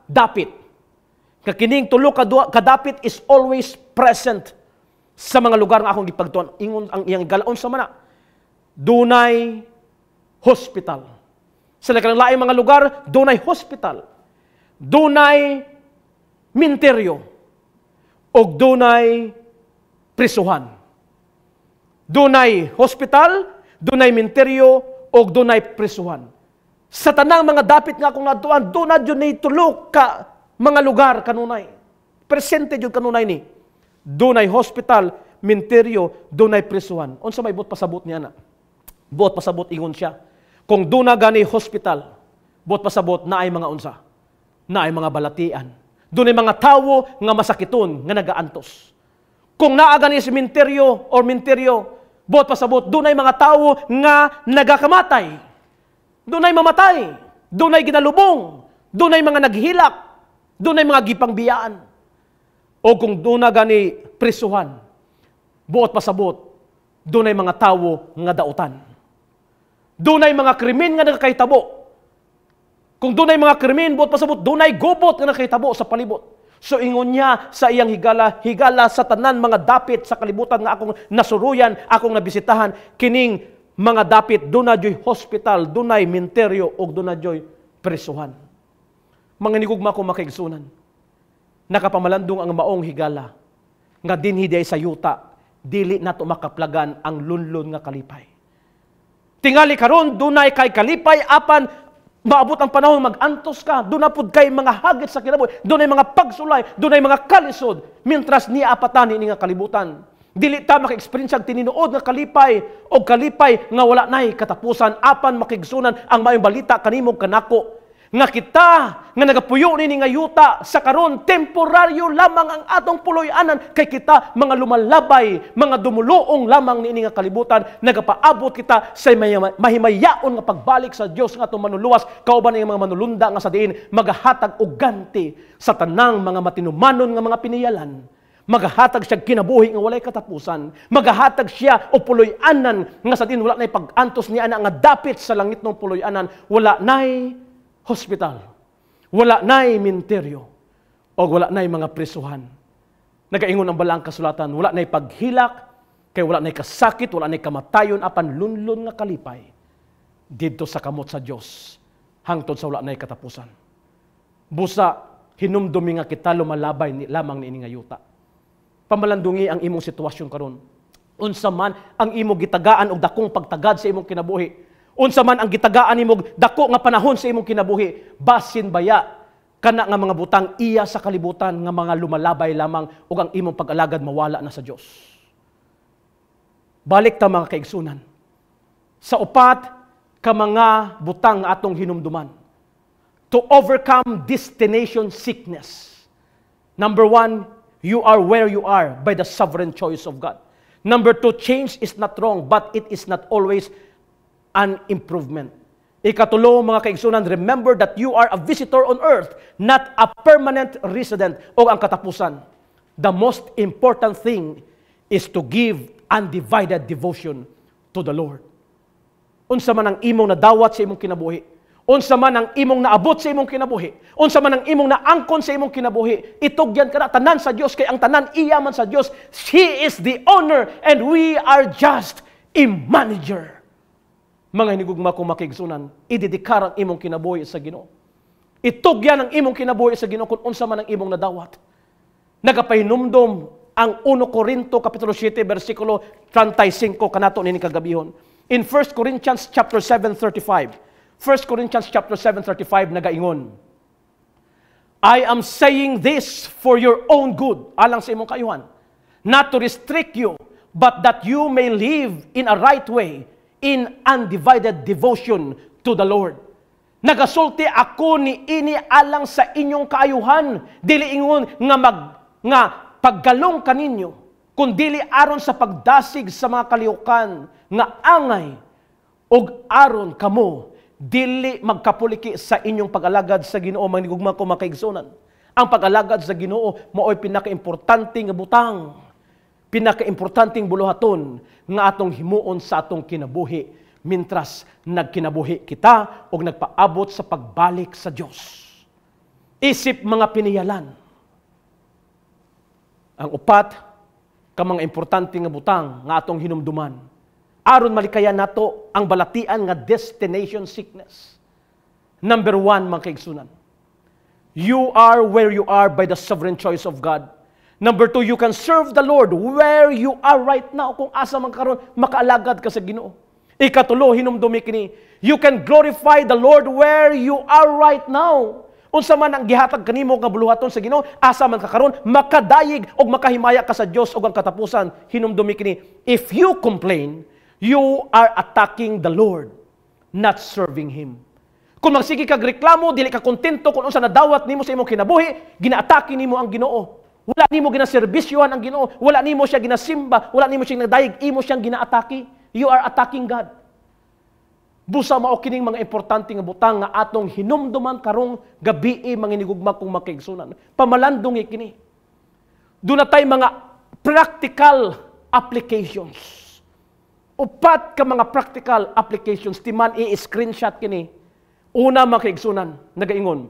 dapit. Nga kining tulo ka dapit is always present sa mga lugar nga akong gipagtuon. Ingon ang iyang galaon sa mana. Dunay hospital. Sa nakalaing mga lugar, dunay hospital. Dunay minteryo o dunay prisuhan. Dunay hospital, dunay minteryo o dunay prisuhan. Sa tanang mga dapit nga kung natuan, doon na dyan ni tulok ka mga lugar kanunay. Presente dyan kanunay ni. Doon ay hospital, minteryo, doon ay prisuhan. Unsa may buot pasabot niya na? Buot pasabot ingon siya. Kung doon na gani hospital, buot pasabot na ay mga unsa, na ay mga balatian. Doon ay mga tawo nga masakiton, nga nagaantos. Kung naa gani si minteryo or minteryo, buot pasabot, doon ay mga tawo nga nagakamatay. Doon ay mamatay, doon ay ginalubong, doon ay mga naghilak, doon ay mga gipangbiyaan. O kung doon na gani prisuhan, buot pasabot, doon ay mga tawo nga dautan. Doon ay mga krimen nga nakakahitabo. Kung doon ay mga krimen, buot pasabot, doon ay gubot nga nakahitabo sa palibot. So ingon niya sa iyang higala, higala sa tanan mga dapit sa kalibutan nga akong nasuruyan, akong nabisitahan, kining mga dapit, doon na joy hospital, doon na minteryo, o doon na joy presuhan. Mga nigugma ko makaigsunan, nakapamalandong ang maong higala, nga dinhiday sa yuta, dili na makaplagan ang lunlun nga kalipay. Tingali karon doon na kay kalipay, apan maabot ang panahon mag-antos ka, doon na pud kay mga hagit sa kinabuhi, doon ay mga pagsulay, doon ay mga kalisod, mintras ni apatani ni nga kalibutan. Dili ta maka-experience ang tininuod nga kalipay o kalipay nga wala nay katapusan, apan makigsunan ang mayong balita kanimo kanako nga kita nga nagapuyo nini nga yuta sa karon temporaryo lamang ang atong puloy-anan, kay kita mga lumalabay, mga dumuluong lamang niini nga kalibutan, nagapaabot kita sa mahimayaon nga pagbalik sa Dios nga atong manuluwas, kauban ang mga manulunda nga sa diin magahatag og ganti sa tanang mga matinumanon nga mga piniyalan. Magahatag siya kinabuhi nga walay katapusan. Magahatag siya o puloy-anan nga sa din wala nay pag-antos niya nga dapit sa langit ng puloy-anan, wala nay hospital, wala nay minteryo, o wala nay mga prisuhan. Nagaingon ang balang kasulatan, wala nay paghilak, kay wala nay kasakit, wala nay kamatayon, apan lunlun nga kalipay didto sa kamot sa Dios hangtod sa wala nay katapusan. Busa hinumdumi nga kita lumalabay lamang niini nga yuta. Pamalandungi ang imong sitwasyon karon. Unsa man ang imong gitagaan og dakong pagtagad sa imong kinabuhi. Unsa man ang gitagaan nimog dako nga panahon sa imong kinabuhi, basin baya kana nga mga butang iya sa kalibutan nga mga lumalabay lamang ug ang imong pag-alagad mawala na sa Dios. Balik ta mga kaigsunan. Sa upat ka mga butang nga atong hinumduman to overcome destination sickness. Number 1, you are where you are by the sovereign choice of God. Number 2, change is not wrong, but it is not always an improvement. Ikatulo, mga kaigsunan, remember that you are a visitor on earth, not a permanent resident. O ang katapusan, the most important thing is to give undivided devotion to the Lord. Unsa man ang imong nadawat sa imong kinabuhi, unsa man ang imong naabot sa imong kinabuhi, unsa man ang imong naangkon sa imong kinabuhi, itugyan ka na tanan sa Dios, kay ang tanan iya man sa Dios. He is the owner and we are just a manager. Mga hinigugma kong makigsunan, idedikar ang imong kinabuhi sa Ginoo. Itugyan ang imong kinabuhi sa Ginoo kung unsa man ang imong nadawat. Nagapahinumdom ang 1 Corinto kapitulo 7 bersikulo 35 kanato nini kagabihon. In 1 Corinthians chapter 7:35. 1 Corinthians chapter 7:35 nagaingon, I am saying this for your own good, alang sa imong kaayuhan, not to restrict you, but that you may live in a right way, in undivided devotion to the Lord. Nagasulti ako ni ini alang sa inyong kaayuhan, dili ingon nga paggalong kaninyo, kun dili aron sa pagdasig sa mga kalihukan nga angay, og aron kamo dili magkapuliki sa inyong pag-alagad sa Ginoo. Manigugma ko makaigsunan, ang pag-alagad sa Ginoo mao'y pinaka-importante nga butang, pinaka-importanteng buluhaton nga atong himuon sa atong kinabuhi mintras nagkinabuhi kita o nagpaabot sa pagbalik sa Dios. Isip mga piniyalan. Ang upat ka mga importante nga butang nga atong hinumduman aron malikayan nato ang balatian nga destination sickness. Number 1, mga kaigsunan, you are where you are by the sovereign choice of God. Number 2, you can serve the Lord where you are right now. Kung asa man karon makaalagad ka sa Ginoo. Ikatulo, hinumdumi kini, you can glorify the Lord where you are right now. Unsa man ang gihatag kanimo nga buluhaton sa Ginoo, asa man ka karon, makadayig og makahimaya ka sa Dios og ang katapusan. Hinumdumi kini, if you complain, you are attacking the Lord, not serving Him. Kung magsige kag reklamo, dili ka kontento kung unsa nadawat nimo sa imong kinabuhi, ginaatake nimo ang Ginoo. Wala nimo ginaserbisyohan ang Ginoo, wala nimo siya ginasimba, wala nimo siyang nadayig, imo siyang ginaatake. You are attacking God. Busa mao kining mga importante nga butang nga atong hinumduman karong gabi manginigugma kong makaigsunan. Pamalandong kini. Doon na tayo mga practical applications. Upat ka mga practical applications. Timan i-screenshot kini. Una makaigsunan, nagaingon.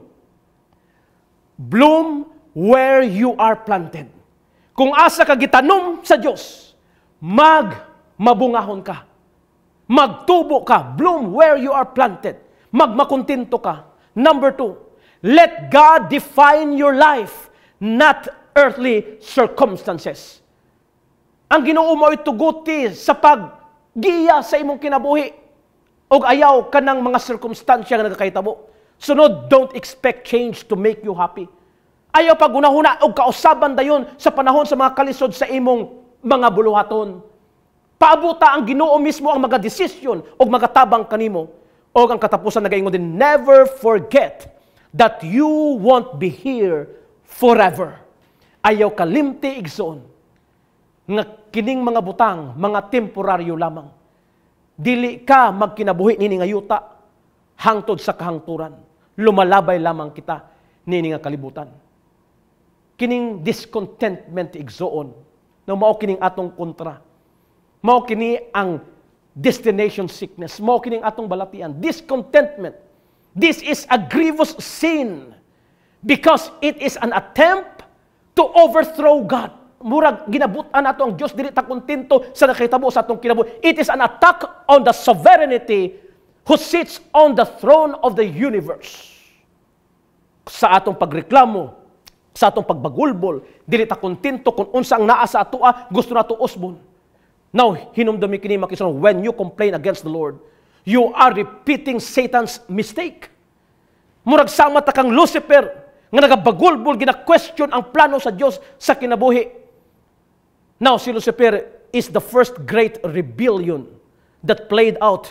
Bloom where you are planted. Kung asa ka gitanom sa Dios, mabungahon ka. Magtubo ka. Bloom where you are planted. Magmakontento ka. Number 2, let God define your life, not earthly circumstances. Ang Ginoo mo ituguti sa paggiya sa imong kinabuhi o ayaw ka ng mga circumstansya nga nagkakahitabo. Sunod, don't expect change to make you happy. Ayaw pagunahuna o kausaban dayon sa panahon sa mga kalisod sa imong mga buluhaton. Paabuta ang Ginoo mismo ang mga desisyon o magatabang kanimo. O ang katapusan nagaingon din, never forget that you won't be here forever. Ayaw kalimti igsoon nga kining mga butang, mga temporaryo lamang. Dili ka magkinabuhi nini nga yuta hangtod sa kahangturan. Lumalabay lamang kita nini nga kalibutan. Kining discontentment igsoon na mao kining atong kontra. Mao kini ang destination sickness. Mao kini ang atong balatian. Discontentment. This is a grievous sin because it is an attempt to overthrow God. Murag ginabutan nato ang Dios dili ta kontento sa nakahitabo sa atong kinabuhi. It is an attack on the sovereignty who sits on the throne of the universe. Sa atong pagreklamo, sa atong pagbagulbol, dili ta kontento kung unsa ang naa sa atoa, gusto nato usbon. Now, hinumdumi kini makisunan, when you complain against the Lord, you are repeating Satan's mistake. Murag sama ta kang Lucifer, nga nagabagulbol, gina-question ang plano sa Dios sa kinabuhi. Now, si Lucifer is the first great rebellion that played out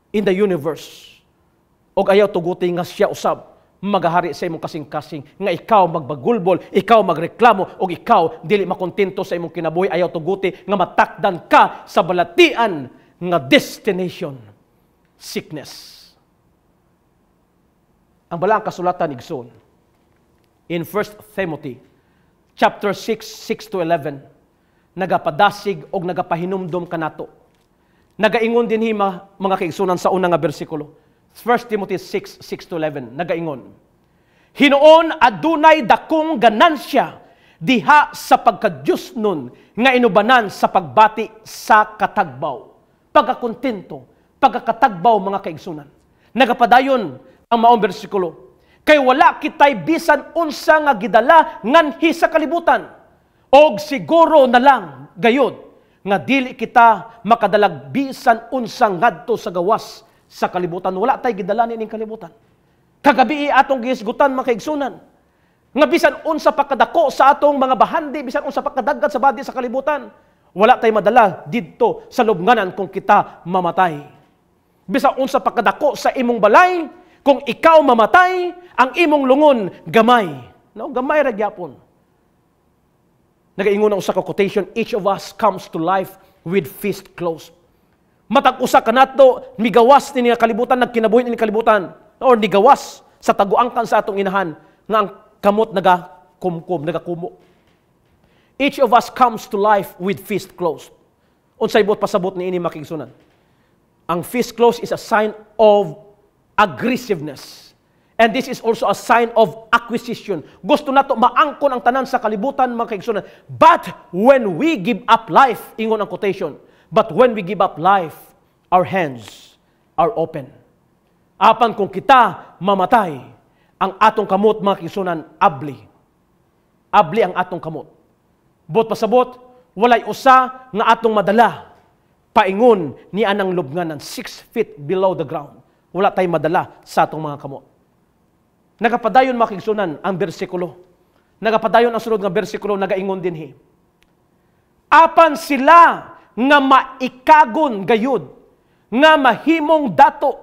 in the universe. Og ayaw tuguti nga siya usab magahari sa imong kasing-kasing, nga ikaw magbagulbol, ikaw magreklamo, o ikaw dili makontento sa imong kinabuhi, ayaw tuguti nga matakdan ka sa balatian nga destination sickness. Ang balaang kasulatan igsoon in 1 Timothy chapter 6, 6-11, nagapadasig og nagapahinumdom kanato. Nagaingon dinhi mga kaigsunan sa una nga bersikulo. 1 Timothy 6, 6-11, nagaingon, Hinoon adunay dakong ganansya diha sa pagkadyos nun nga inubanan sa pagbati sa katagbaw. Pagkakontento, pagkakatagbaw mga kaigsunan. Nagapadayon ang maong bersikulo, kay wala kitay bisan unsa nga gidala nganhi sa kalibutan, og siguro na lang gayod nga dili kita makadalag bisan unsa ngadto sa gawas sa kalibutan. Wala tay gidala ning kalibutan. Kagabi atong gihisgutan mga kaigsunan, nga bisan unsa pa kadako sa atong mga bahandi, bisan unsa pa kadaggat sa badi sa kalibutan, wala tay madala didto sa lubnganan kung kita mamatay. Bisan unsa pa kadako sa imong balay, kung ikaw mamatay, ang imong lungon gamay. No, gamay ra gyapon. Nagaingon ang usa ka quotation, each of us comes to life with fist closed. Matag usa kanato migawas ni kalibutan, nagkinabuhi ni kalibutan, or nigawas sa taguangkan sa atong inahan nga ang kamot nagakumo. Each of us comes to life with fist closed. Unsay bot pasabot ni ini makigsunan. Ang fist closed is a sign of aggressiveness. And this is also a sign of acquisition. Gusto nato maangkon ang tanan sa kalibutan mga kaigsunan. But when we give up life, ingon ang quotation, but when we give up life, our hands are open. Apan kung kita mamatay, ang atong kamot mga kaigsunan, abli. Abli ang atong kamot. Bot pasabot, walay usa nga atong madala paingon ni anang lubnganan, 6 feet below the ground. Wala tayong madala sa atong mga kamot. Nagapadayon makigsunan ang bersikulo. Nagapadayon ang sunod nga bersikulo, nagaingon din apan sila nga maikagon gayud, nga mahimong dato,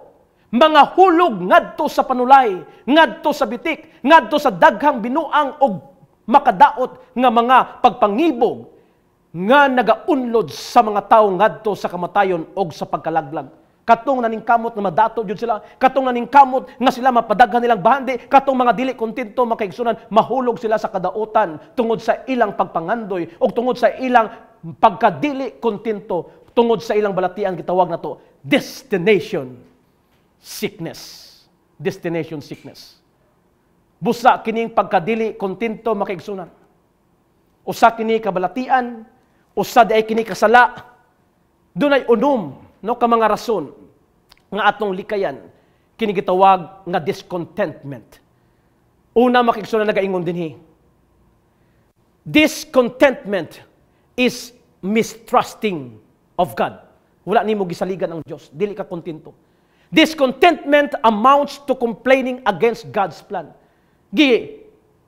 mga hulog ngadto sa panulay, ngadto sa bitik, ngadto sa daghang binuang og makadaot nga mga pagpangibog, nga nagaunlod sa mga tao ngadto sa kamatayon og sa pagkalaglag. Katong naningkamot nga madato jud sila, katong naningkamot nga sila mapadaghan nilang bahandi, katong mga dili kontento makaigsunan, mahulog sila sa kadaotan tungod sa ilang pagpangandoy o tungod sa ilang pagkadili kontento, tungod sa ilang balatian gitawag na to destination sickness. Destination sickness. Busa kining pagkadili kontento makaigsunan. Usa kini kabalatian, usa di ay kini kasala. Dunay unom no ka mga rason nga atong likayan kini gitawag nga discontentment. Una makigsunan nagaingon dinhi. Discontentment is mistrusting of God. Wala nimo gisaligan ang Dios, dili ka kontento. Discontentment amounts to complaining against God's plan.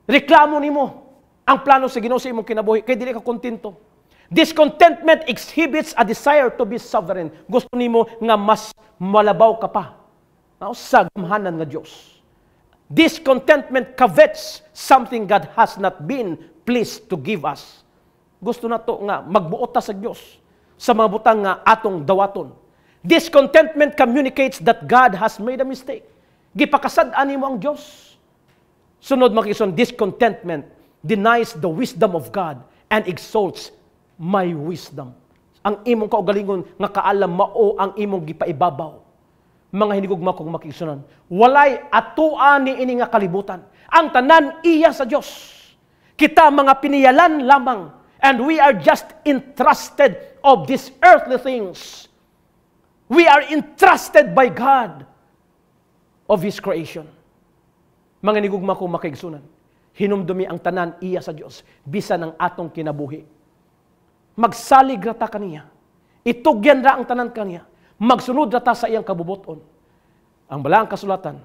Reklamo nimo ang plano sa Ginoo sa imong kinabuhi kay dili ka kontento. Discontentment exhibits a desire to be sovereign. Gusto nimo nga mas malabaw ka pa sa gamhanan nga Dios. Discontentment covets something God has not been pleased to give us. Gusto na to nga magbuot ta sa Dios sa mga butang nga atong dawaton. Discontentment communicates that God has made a mistake. Gipakasad-an nimo ang Dios. Sunod makison, discontentment denies the wisdom of God and exalts my wisdom. Ang imong kaugalingon nga kaalam mao ang imong gipaibabaw. Mga hinigugma kong makigsunan, walay atuan ni ini nga kalibutan. Ang tanan iya sa Dios. Kita mga piniyalan lamang, and we are just entrusted of these earthly things. We are entrusted by God of His creation. Mga hinigugma kong makigsunan, hinumdumi ang tanan iya sa Dios bisan ang atong kinabuhi. Magsalig rata kaniya. Itugyan ra ang tanan kaniya. Magsunod rata sa iyang kabubuton. Ang balaang kasulatan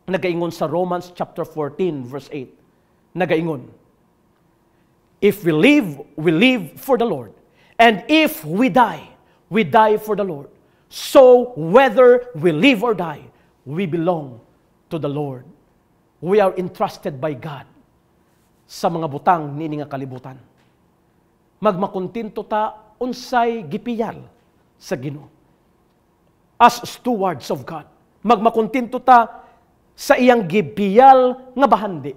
nagaingon sa Romans chapter 14 verse 8. Nagaingon, if we live for the Lord. And if we die for the Lord. So whether we live or die, we belong to the Lord. We are entrusted by God sa mga butang nini nga kalibutan. Magmakontinto ta unsay gipiyal sa Ginoo. As stewards of God, magmakontinto ta sa iyang gipiyal nga bahandi.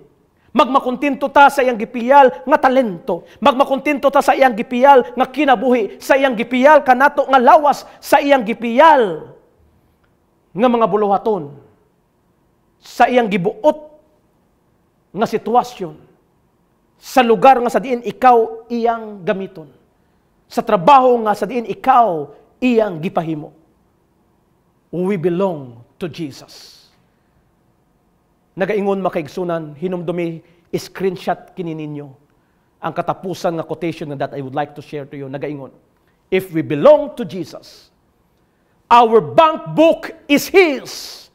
Magmakontinto ta sa iyang gipiyal nga talento. Magmakontinto ta sa iyang gipiyal nga kinabuhi, sa iyang gipiyal kanato nga lawas, sa iyang gipiyal nga mga buluhaton, sa iyang gibuot nga sitwasyon, sa lugar nga sa diin ikaw iyang gamiton, sa trabaho nga sa diin ikaw iyang gipahimo. We belong to Jesus. Nagaingon makaigsunan, hinumdumi, screenshot kini ninyo ang katapusan nga quotation that I would like to share to you. Nagaingon, if we belong to Jesus, our bank book is His.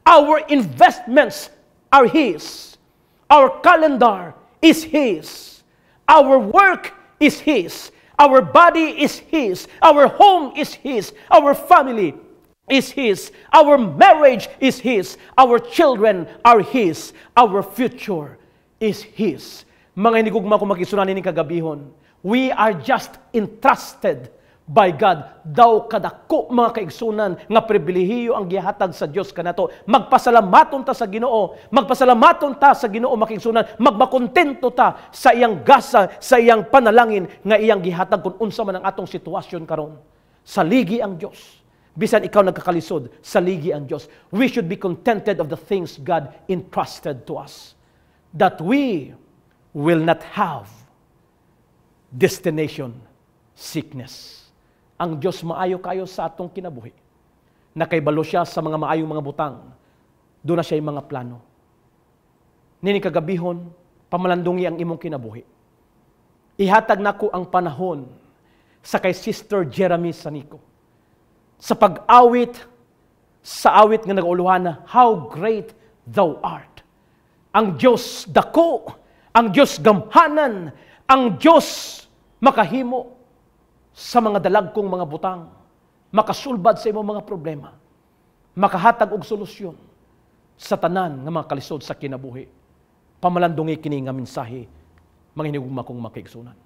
Our investments are His. Our calendar is His. Our work is His. Our body is His. Our home is His. Our family is His. Our marriage is His. Our children are His. Our future is His. Mga hinigugma kung makisunanin ni kagabihon, we are just entrusted by God. Daw kadako mga kaigsunan nga pribilehiyo ang gihatag sa Dios kanato. Magpasalamaton ta sa Ginoo. Magpasalamaton ta sa Ginoo makigsunan. Magmakontento ta sa iyang gasa, sa iyang panalangin nga iyang gihatag kung unsa man ang atong sitwasyon karon. Saligi ang Dios. Bisan ikaw nagkakalisod, saligi ang Diyos. We should be contented of the things God entrusted to us. That we will not have destination sickness. Ang Diyos maayo kayo sa atong kinabuhi. Nakaibalo siya sa mga maayong mga butang. Doon na siya yung mga plano. Nini kagabihon, pamalandungi ang imong kinabuhi. Ihatag nako ang panahon sa kay Sister Jeremy Sanico. Sa pag-awit, sa awit nga nag-uluhan na, How Great Thou Art. Ang Diyos dako, ang Diyos gamhanan, ang Diyos makahimo sa mga dalagkong mga butang, makasulbad sa imong mga problema, makahatag og solusyon sa tanan nga mga kalisod sa kinabuhi. Pamalandungi kini nga mensahe, mga hinigugma kong makiigsunan.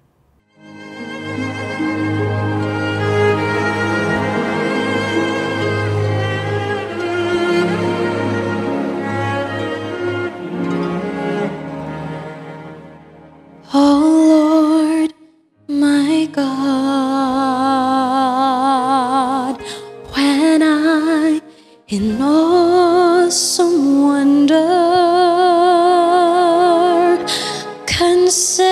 Oh Lord, my God, when I in awesome wonder consider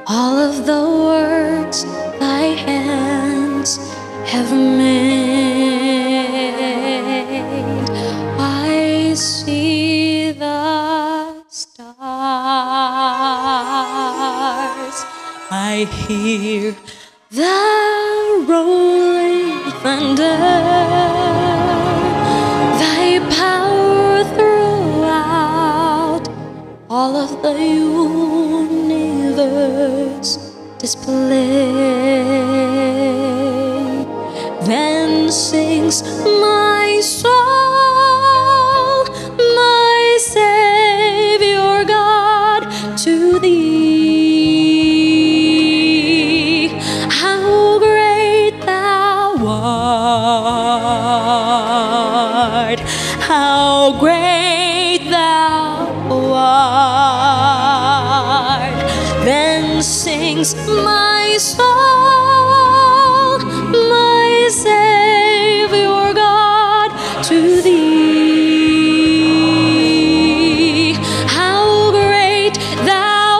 all of the works thy hands have made. I see the stars, I hear the rolling thunder, thy power throughout all of the universe display. Then sings my soul, my Savior God, to thee. How great thou art, how great thou art. Then sings my soul, my Savior God, to thee. How great thou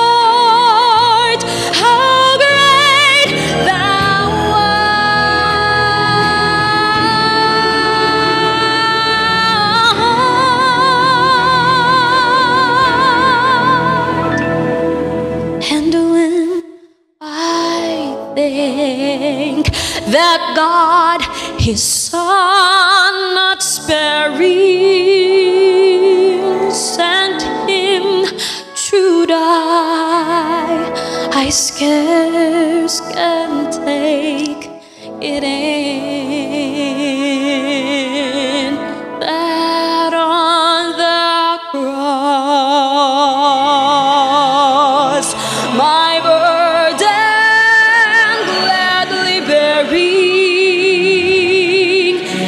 art, how great thou art. And when I think that God His Son not sparing sent Him to die, I scarce can take it in that on the cross my burden gladly bearing,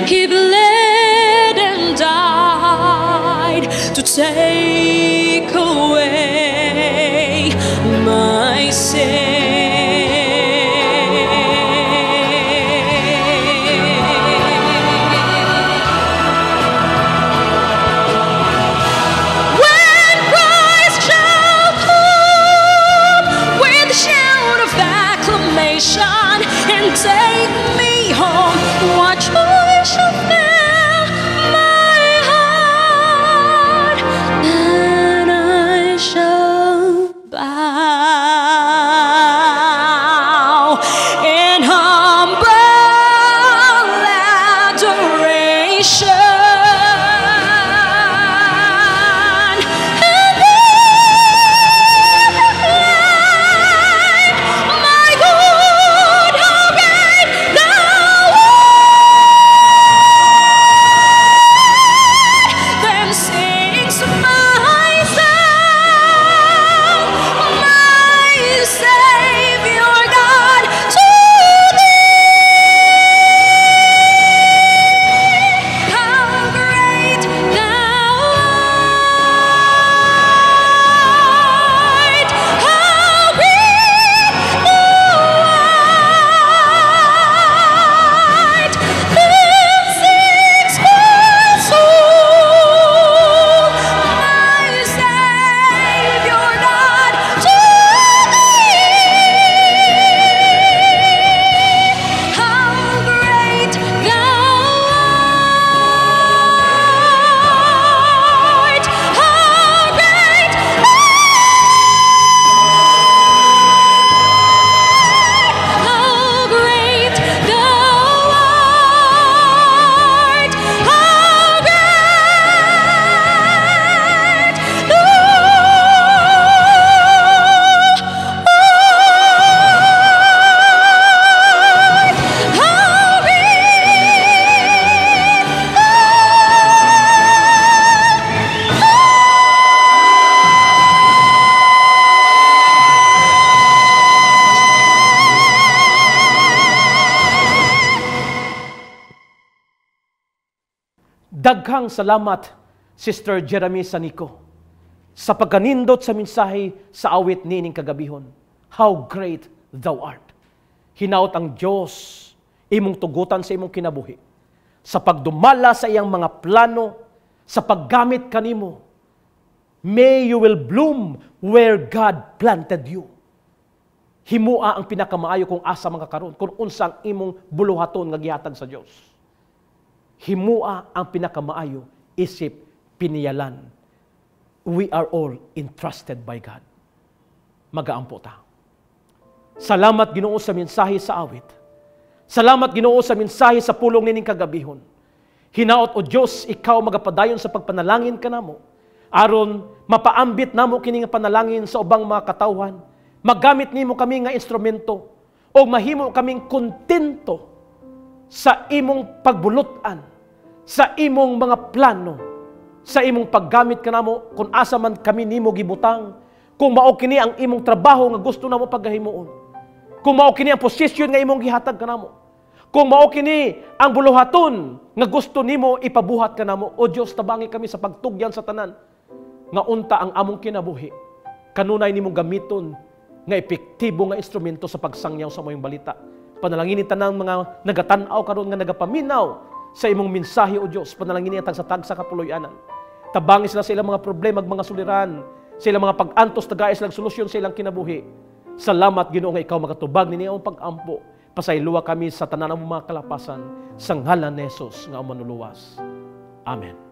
He bled and died to take away my sin. Daghang salamat, Sister Jeremy Sanico, sa pagkanindot sa mensahe sa awit nining kagabihon. How great thou art. Hinaot ang Diyos imong tugutan sa imong kinabuhi, sa pagdumala sa iyang mga plano, sa paggamit kanimo. May you will bloom where God planted you. Himua ang pinakamaayo kung asa makakaroon, kung unsang imong buluhaton nga gihatag sa Dios. Himua ang pinakamaayo, isip piniyalan. We are all entrusted by God. Magaampo ta. Salamat Ginoo sa mensahe sa awit. Salamat Ginoo sa mensahe sa pulong nining kagabihon. Hinaot o Dios, ikaw magapadayon sa pagpanalangin kanamo, aron mapaambit namo kini nga panalangin sa ubang mga katawhan. Maggamit nimo kami nga instrumento o mahimo kaming kontento sa imong pagbulutan, sa imong mga plano, sa imong paggamit kanamo kung asa man kami nimo gibutang, kung mao kini ang imong trabaho nga gusto namo paghimuon, kung mao kini ang posisyon nga imong gihatag kanamo, kung mao kini ang buluhaton nga gusto nimo ipabuhat kanamo. O Dios, tabangi kami sa pagtugyan sa tanan nga unta ang among kinabuhi kanunay nimong gamiton nga epektibo nga instrumento sa pagsangyaw sa moyong balita. Panalangin tanang mga nagatanaw karon nga nagapaminaw sa imong mensahe, o Dios. Panalangin tag sa kapuloy-anan. Tabangi sila sa ilang mga problema, mga suliran, sa ilang mga pag-antos, tagay silang solusyon sa ilang kinabuhi. Salamat Ginoo nga ikaw magatubag nini ang pag-ampo. Pasayloa kami sa tanan ng mga kalapasan sa ngalan ni Jesus nga manuluwas. Amen.